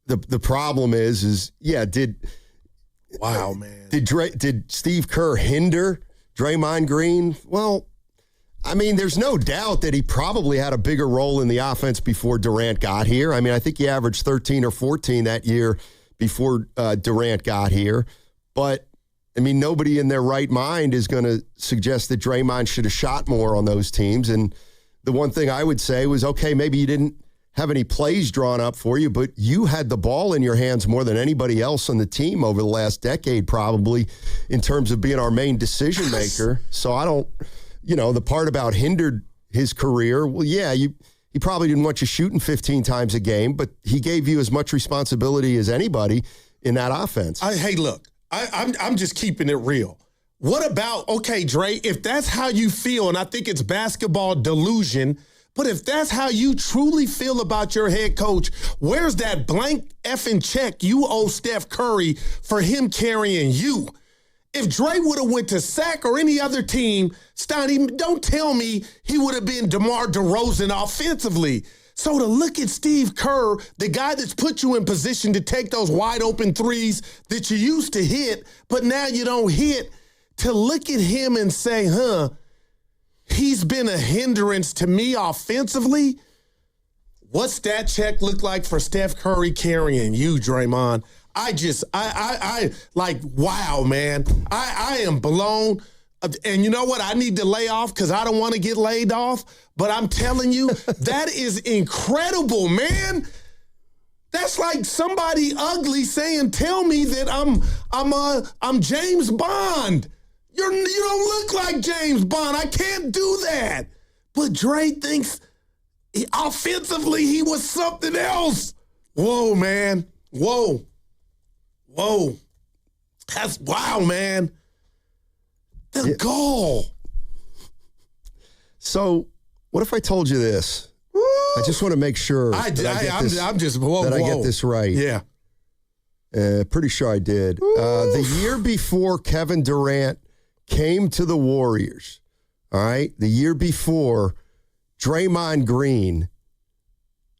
the problem is wow, man. Did Steve Kerr hinder Draymond Green? Well, I mean, there's no doubt that he probably had a bigger role in the offense before Durant got here. I mean, I think he averaged 13 or 14 that year before Durant got here. But, I mean, nobody in their right mind is going to suggest that Draymond should have shot more on those teams. And the one thing I would say was, okay, maybe you didn't have any plays drawn up for you, but you had the ball in your hands more than anybody else on the team over the last decade, probably, in terms of being our main decision maker. So I don't, the part about hindered his career, well, yeah, he probably didn't want you shooting 15 times a game, but he gave you as much responsibility as anybody in that offense. Hey, look, I'm just keeping it real. What about, okay, Dre, if that's how you feel, and I think it's basketball delusion, but if that's how you truly feel about your head coach, where's that blank effing check you owe Steph Curry for him carrying you? If Dre would have went to Sac or any other team, Steiny, don't tell me he would have been DeMar DeRozan offensively. So to look at Steve Kerr, the guy that's put you in position to take those wide open threes that you used to hit, but now you don't hit, to look at him and say, he's been a hindrance to me offensively. What's that check look like for Steph Curry carrying you, Draymond? I like, wow, man. I am blown. And you know what? I need to lay off because I don't want to get laid off. But I'm telling you, that is incredible, man. That's like somebody ugly saying, "Tell me that I'm James Bond." You don't look like James Bond. I can't do that. But Dre thinks offensively he was something else. Whoa, man. Whoa. That's wow, man. The goal. So, what if I told you this? Woo! I just want to make sure I get this right. Yeah. Pretty sure I did. The year before Kevin Durant came to the Warriors, all right, the year before, Draymond Green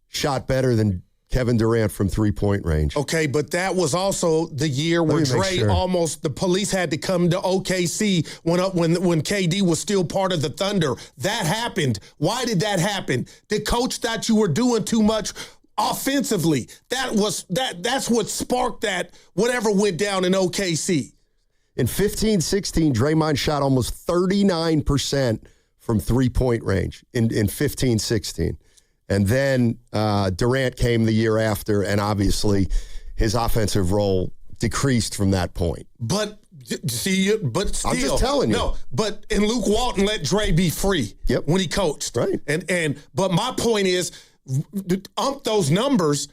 shot better than Kevin Durant from three-point range. Okay, but that was also the year where Dre almost, the police had to come to OKC when KD was still part of the Thunder. That happened. Why did that happen? The coach thought you were doing too much offensively. That's what sparked that, whatever went down in OKC. In 15-16, Draymond shot almost 39% from three-point range in 15-16. And then Durant came the year after, and obviously his offensive role decreased from that point. But still, I'm just telling you. No, and Luke Walton let Dre be free when he coached. Right. But my point is, those numbers,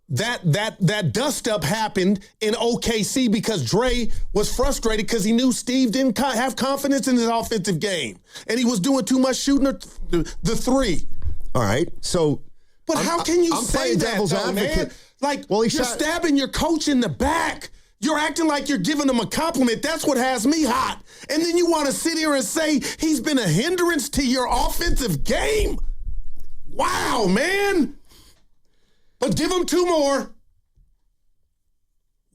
that dust up happened in OKC because Dre was frustrated because he knew Steve didn't have confidence in his offensive game, and he was doing too much shooting the three. All right, so... But how can you say that, though, man? Like, you're stabbing your coach in the back. You're acting like you're giving him a compliment. That's what has me hot. And then you want to sit here and say he's been a hindrance to your offensive game? Wow, man. But give him two more.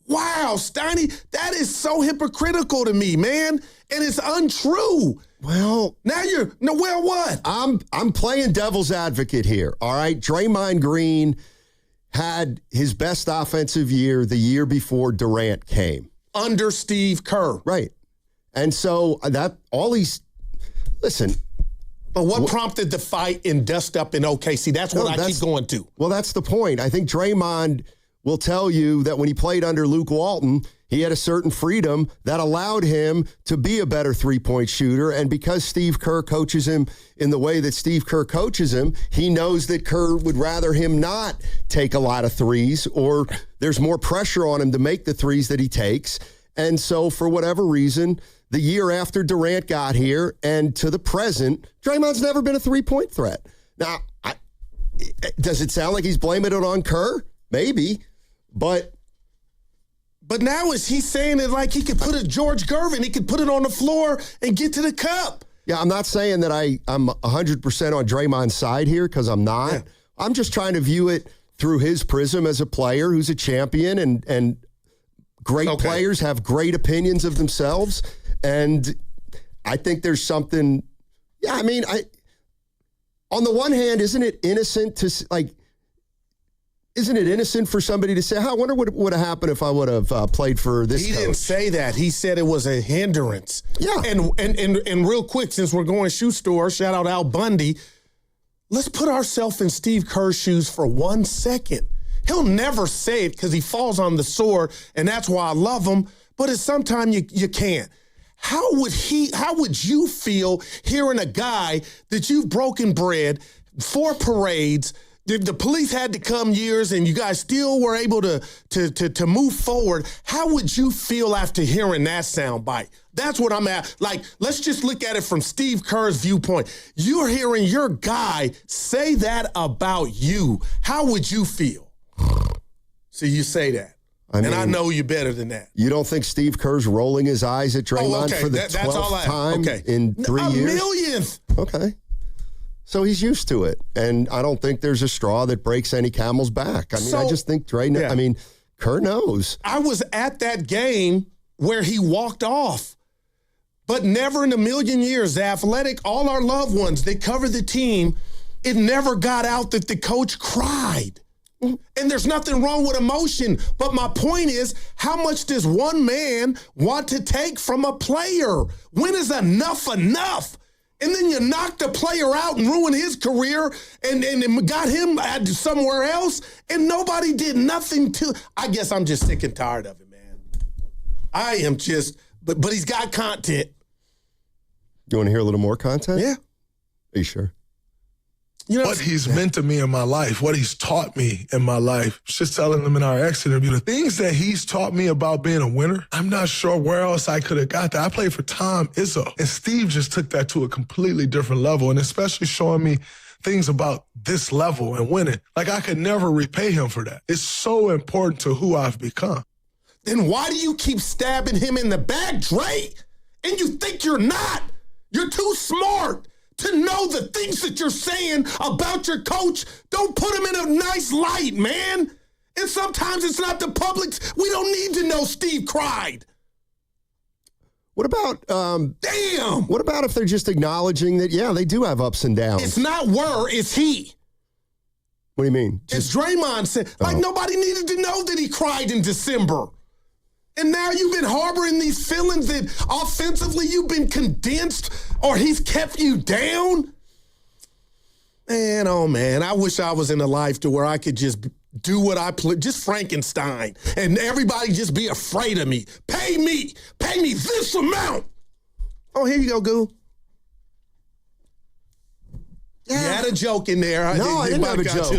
Wow, Steiny, that is so hypocritical to me, man. And it's untrue. Well, what? I'm playing devil's advocate here. All right, Draymond Green had his best offensive year the year before Durant came under Steve Kerr, right? And so listen. But what prompted the fight and dust up in OKC? That's what I keep going to. Well, that's the point. I think Draymond will tell you that when he played under Luke Walton, he had a certain freedom that allowed him to be a better three-point shooter. And because Steve Kerr coaches him in the way that Steve Kerr coaches him, he knows that Kerr would rather him not take a lot of threes, or there's more pressure on him to make the threes that he takes. And so for whatever reason, the year after Durant got here and to the present, Draymond's never been a three-point threat. Now, does it sound like he's blaming it on Kerr? Maybe, but now is he saying it like he could put a George Gervin, he could put it on the floor and get to the cup? Yeah, I'm not saying that I'm 100% on Draymond's side here because I'm not. Yeah. I'm just trying to view it through his prism as a player who's a champion, and great players have great opinions of themselves. And I think there's something, on the one hand, isn't it innocent for somebody to say, I wonder what would have happened if I would have played for this coach? He didn't say that. He said it was a hindrance. Yeah. And real quick, since we're going shoe store, shout out Al Bundy, let's put ourselves in Steve Kerr's shoes for 1 second. He'll never say it because he falls on the sword, and that's why I love him. But it's sometimes you can't. How would you feel hearing a guy that you've broken bread, 4 parades, the police had to come years and you guys still were able to move forward? How would you feel after hearing that soundbite? That's what I'm at. Like, let's just look at it from Steve Kerr's viewpoint. You're hearing your guy say that about you. How would you feel? So you say that. I know you better than that. You don't think Steve Kerr's rolling his eyes at Draymond for the 12th time in 3 years? A millionth. Okay. So he's used to it. And I don't think there's a straw that breaks any camel's back. I just think Kerr knows. I was at that game where he walked off. But never in a million years, the Athletic, all our loved ones, they cover the team, it never got out that the coach cried. And there's nothing wrong with emotion. But my point is, how much does one man want to take from a player? When is enough enough? And then you knock the player out and ruin his career and got him somewhere else, and nobody did nothing to. I guess I'm just sick and tired of it, man. I am just, but he's got content. You want to hear a little more content? Yeah. Are you sure? What he's meant to me in my life, what he's taught me in my life. Just telling them in our exit interview, the things that he's taught me about being a winner, I'm not sure where else I could have got that. I played for Tom Izzo, and Steve just took that to a completely different level, and especially showing me things about this level and winning. Like, I could never repay him for that. It's so important to who I've become. Then why do you keep stabbing him in the back, Dre? And you think you're not? You're too smart to know the things that you're saying about your coach. Don't put him in a nice light, man. And sometimes it's not the public's. We don't need to know Steve cried. What about, what about if they're just acknowledging that, they do have ups and downs? It's not it's he. What do you mean? It's Draymond said, nobody needed to know that he cried in December. And now you've been harboring these feelings that offensively you've been condensed or he's kept you down? Man, oh man, I wish I was in a life to where I could just do what I play, just Frankenstein, and everybody just be afraid of me. Pay me this amount. Oh, here you go, Goo. Yeah. You had a joke in there. No, I didn't have a joke.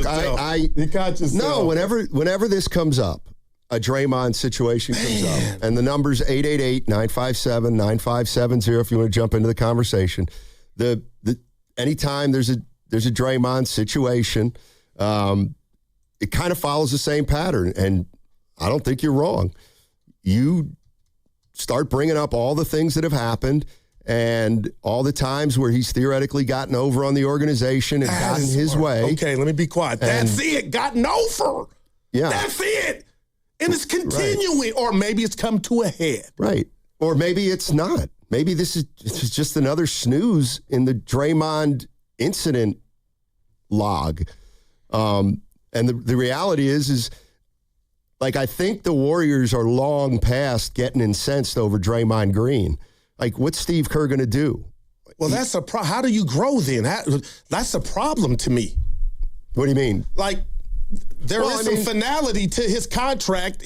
Whenever this comes up, a Draymond situation comes up, and the number's 888-957-9570 if you want to jump into the conversation. Anytime there's a Draymond situation, it kind of follows the same pattern, and I don't think you're wrong. You start bringing up all the things that have happened and all the times where he's theoretically gotten over on the organization and gotten his way. Okay, let me be quiet. That's it. Gotten over. Yeah. That's it. And it's continuing, right. Or maybe it's come to a head. Right. Or maybe it's not. Maybe this is just another snooze in the Draymond incident log. And the reality is like, I think the Warriors are long past getting incensed over Draymond Green. Like, what's Steve Kerr going to do? Well, that's a how do you grow then? That's a problem to me. What do you mean? Like, there is some finality to his contract.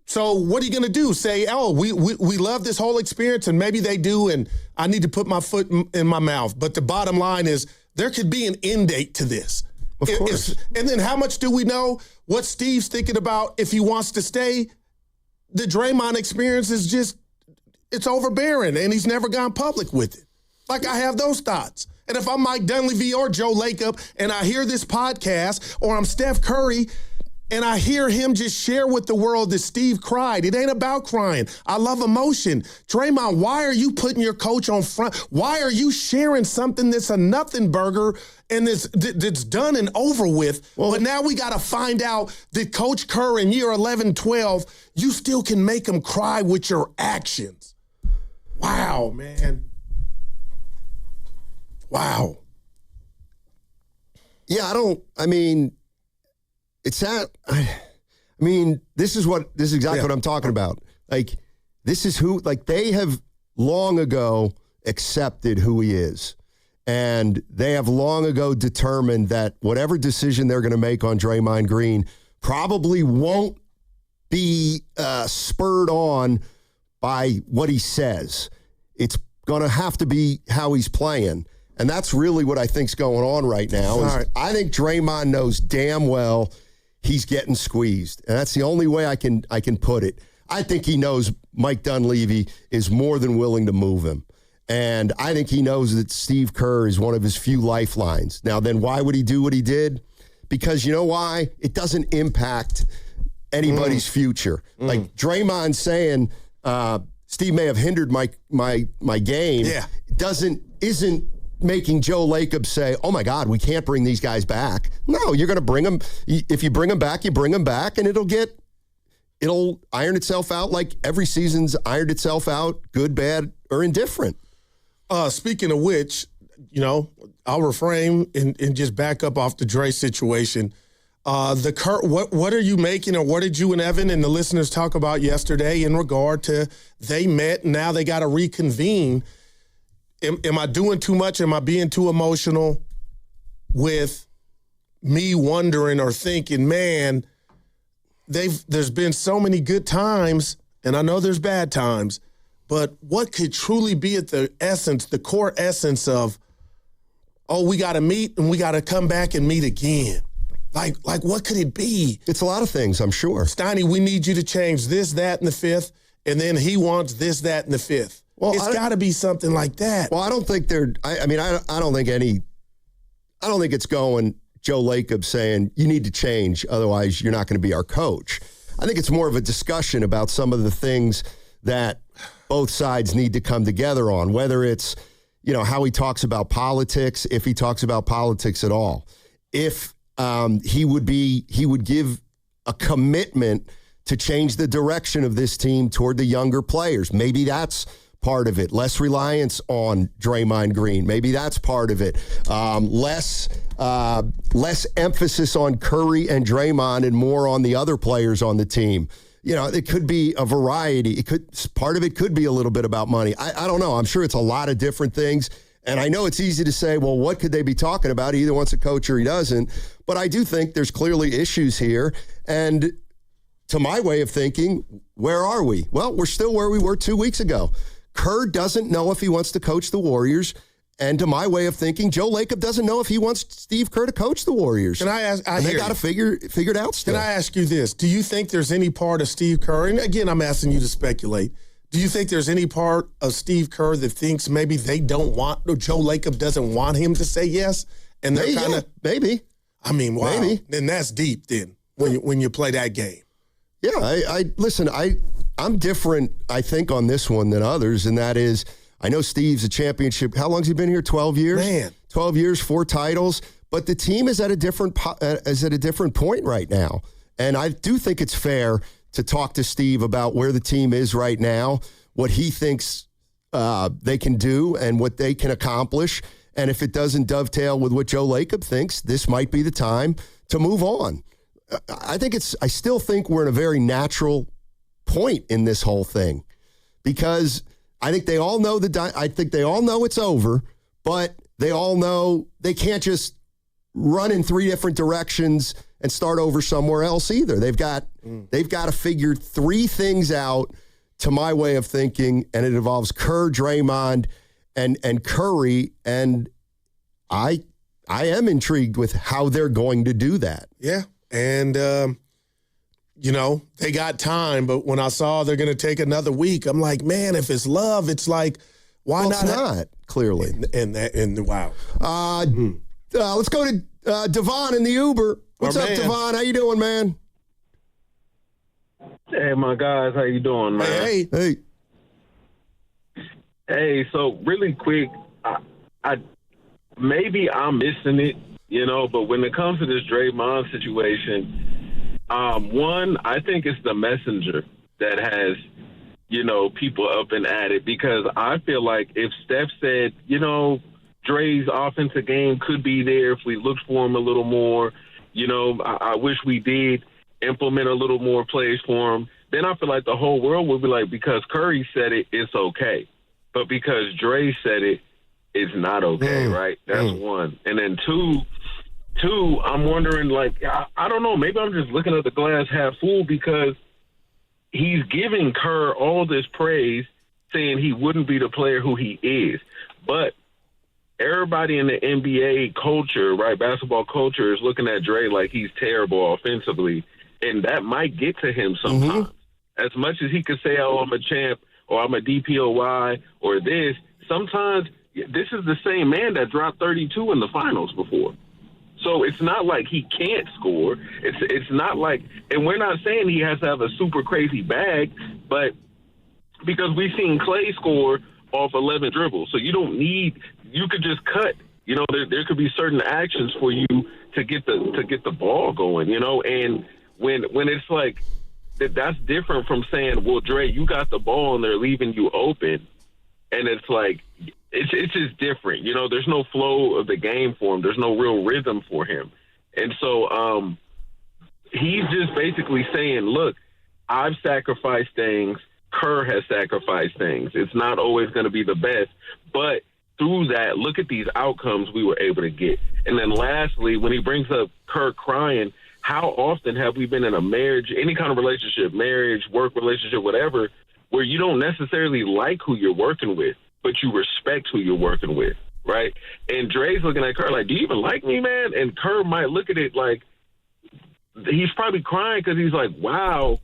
So what are you going to do? Say, we love this whole experience, and maybe they do, and I need to put my foot in my mouth. But the bottom line is there could be an end date to this. Of course. And then how much do we know what Steve's thinking about if he wants to stay? The Draymond experience is just, it's overbearing, and he's never gone public with it. Like, I have those thoughts. And if I'm Mike Dunn Levy or Joe Lacob and I hear this podcast, or I'm Steph Curry, And I hear him just share with the world that Steve cried. It ain't about crying. I love emotion. Draymond, why are you putting your coach on front? Why are you sharing something that's a nothing burger and that's done and over with? Well, but now we got to find out that Coach Kerr in year 11, 12, you still can make him cry with your actions. Wow, man. Wow. Yeah, this is exactly what I'm talking about. Like, this is who, like, they have long ago accepted who he is. And they have long ago determined that whatever decision they're going to make on Draymond Green probably won't be spurred on by what he says. It's going to have to be how he's playing. And that's really what I think's going on right now. Right. I think Draymond knows damn well he's getting squeezed. And that's the only way I can put it. I think he knows Mike Dunn Levy is more than willing to move him. And I think he knows that Steve Kerr is one of his few lifelines. Now, then why would he do what he did? Because you know why? It doesn't impact anybody's future. Like Draymond saying Steve may have hindered my game isn't making Joe Lacob say, oh, my God, we can't bring these guys back. No, you're going to bring them. If you bring them back, you bring them back, and it'll iron itself out like every season's ironed itself out, good, bad, or indifferent. Speaking of which, I'll refrain and just back up off the Dre situation. What are you making, or what did you and Evan and the listeners talk about yesterday in regard to they met and now they got to reconvene? Am I doing too much? Am I being too emotional with me wondering or thinking, man, there's been so many good times, and I know there's bad times, but what could truly be at the core essence of, oh, we got to meet and we got to come back and meet again? Like what could it be? It's a lot of things, I'm sure. Steiny, we need you to change this, that, and the fifth, and then he wants this, that, and the fifth. Well, it's got to be something like that. Well, I don't think I don't think it's going Joe Lacob saying you need to change, otherwise you're not going to be our coach. I think it's more of a discussion about some of the things that both sides need to come together on, whether it's, how he talks about politics, if he talks about politics at all. If he would give a commitment to change the direction of this team toward the younger players. Maybe that's part of it. Less reliance on Draymond Green. Maybe that's part of it. Less emphasis on Curry and Draymond and more on the other players on the team. It could be a variety. Part of it could be a little bit about money. I don't know. I'm sure it's a lot of different things. And I know it's easy to say, well, what could they be talking about? He either wants a coach or he doesn't. But I do think there's clearly issues here. And to my way of thinking, where are we? Well, we're still where we were 2 weeks ago. Kerr doesn't know if he wants to coach the Warriors. And to my way of thinking, Joe Lacob doesn't know if he wants Steve Kerr to coach the Warriors. Can I ask? They got to figure it out still. Can I ask you this? Do you think there's any part of Steve Kerr, and again, I'm asking you to speculate, do you think there's any part of Steve Kerr that thinks maybe they don't want, or Joe Lacob doesn't want him to say yes? And they're kind of maybe. I mean, wow. Maybe. Then that's deep. Then when you play that game. Yeah, listen. I'm different, I think, on this one than others, and that is, I know Steve's a championship. How long's he been here? 12 years? Man. 12 years, 4 titles. But the team is at a different point right now. And I do think it's fair to talk to Steve about where the team is right now, what he thinks they can do and what they can accomplish. And if it doesn't dovetail with what Joe Lacob thinks, this might be the time to move on. I still think we're in a very natural point in this whole thing, because I think they all know it's over, but they all know they can't just run in 3 different directions and start over somewhere else either. They've got to figure 3 things out, to my way of thinking, and it involves Kerr, Draymond, and Curry, and I am intrigued with how they're going to do that. Yeah, and they got time, but when I saw they're going to take another week, I'm like, man, if it's love, it's like, why not? It's not, clearly. And wow. Let's go to Devon in the Uber. What's up, Devon? How you doing, man? Hey, my guys, how you doing, man? Hey. Hey, so really quick, I maybe I'm missing it, but when it comes to this Draymond situation, one, I think it's the messenger that has, people up and at it, because I feel like if Steph said, Dre's offensive game could be there if we looked for him a little more, I wish we did implement a little more plays for him, then I feel like the whole world would be like, because Curry said it, it's okay. But because Dre said it, it's not okay, right? That's one. And then two, I'm wondering, like, I don't know, maybe I'm just looking at the glass half full, because he's giving Kerr all this praise, saying he wouldn't be the player who he is. But everybody in the NBA culture, right, basketball culture, is looking at Dre like he's terrible offensively, and that might get to him sometimes. As much as he could say, oh, I'm a champ, or I'm a DPOY, or this, sometimes this is the same man that dropped 32 in the finals before. So it's not like he can't score. It's not like, and we're not saying he has to have a super crazy bag, but because we've seen Clay score off 11 dribbles. So you don't need, you could just cut. There could be certain actions for you to get the ball going, and when it's like, that's different from saying, well, Dre, you got the ball and they're leaving you open. And it's like, it's just different. There's no flow of the game for him. There's no real rhythm for him. And so he's just basically saying, look, I've sacrificed things. Kerr has sacrificed things. It's not always going to be the best. But through that, look at these outcomes we were able to get. And then lastly, when he brings up Kerr crying, how often have we been in a marriage, any kind of relationship, marriage, work relationship, whatever, where you don't necessarily like who you're working with, but you respect who you're working with, right? And Dre's looking at Kerr like, do you even like me, man? And Kerr might look at it like, he's probably crying because he's like, wow,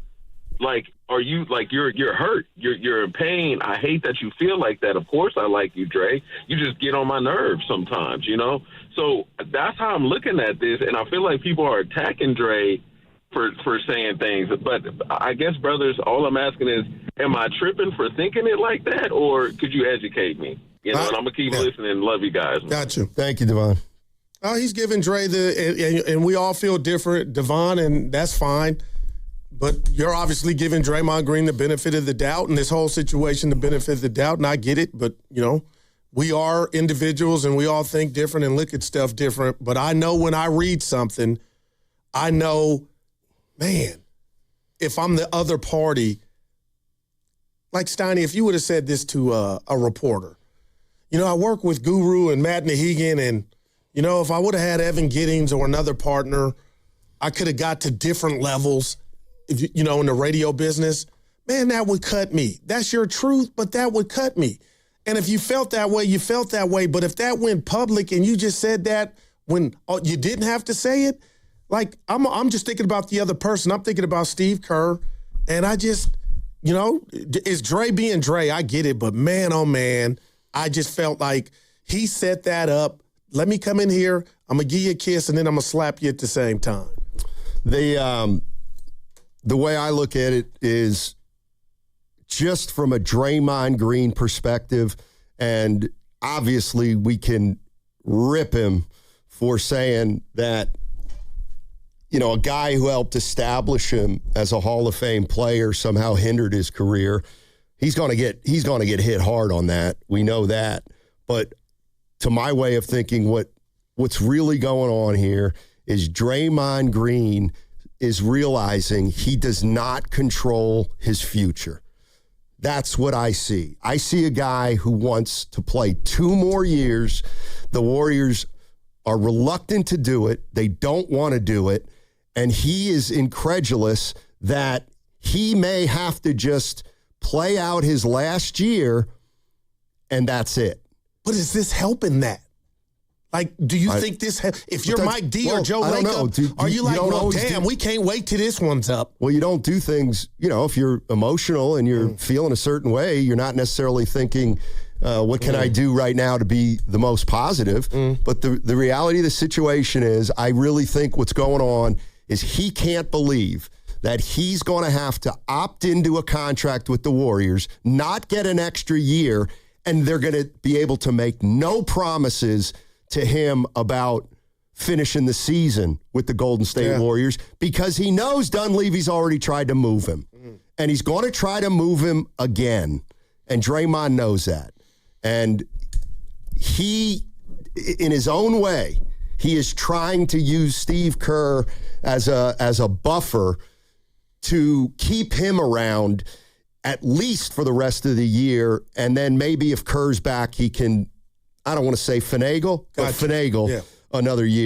like, are you, like, you're hurt, you're in pain. I hate that you feel like that. Of course I like you, Dre. You just get on my nerves sometimes, So that's how I'm looking at this, and I feel like people are attacking Dre for saying things. But I guess, brothers, all I'm asking is, am I tripping for thinking it like that, or could you educate me? And I'm going to keep listening. Love you guys. Got you. Thank you, Devon. Oh, he's giving Dre and we all feel different, Devon, and that's fine. But you're obviously giving Draymond Green the benefit of the doubt, and this whole situation the benefit of the doubt, and I get it. But, we are individuals, and we all think different and look at stuff different. But I know when I read something, I know, man, if I'm the other party, like Steiny, if you would have said this to a reporter, I work with Guru and Matt Nahigian, and, if I would have had Evan Giddings or another partner, I could have got to different levels. If in the radio business, man, that would cut me. That's your truth, but that would cut me. And if you felt that way, you felt that way. But if that went public and you just said that when you didn't have to say it, like, I'm just thinking about the other person. I'm thinking about Steve Kerr. And I just, is Dre being Dre? I get it. But man, oh man, I just felt like he set that up. Let me come in here. I'm going to give you a kiss, and then I'm going to slap you at the same time. The way I look at it is just from a Draymond Green perspective, and obviously we can rip him for saying that, a guy who helped establish him as a Hall of Fame player somehow hindered his career. He's going to get hit hard on that. We know that. But to my way of thinking, what's really going on here is Draymond Green is realizing he does not control his future. That's what I see. I see a guy who wants to play 2 more years. The Warriors are reluctant to do it. They don't want to do it. And he is incredulous that he may have to just play out his last year, and that's it. But is this helping that? Like, do you think this, if you're Mike D or Joe Lacob, are you like, well, damn, we can't wait till this one's up? Well, you don't do things, if you're emotional and you're feeling a certain way, you're not necessarily thinking, what can I do right now to be the most positive? But the reality of the situation is, I really think what's going on is he can't believe that he's going to have to opt into a contract with the Warriors, not get an extra year, and they're going to be able to make no promises to him about finishing the season with the Golden State Warriors, because he knows Dunn Levy's already tried to move him. And he's going to try to move him again. And Draymond knows that. And he, in his own way, he is trying to use Steve Kerr as a buffer to keep him around at least for the rest of the year. And then maybe if Kerr's back, he can, I don't want to say finagle, but finagle another year.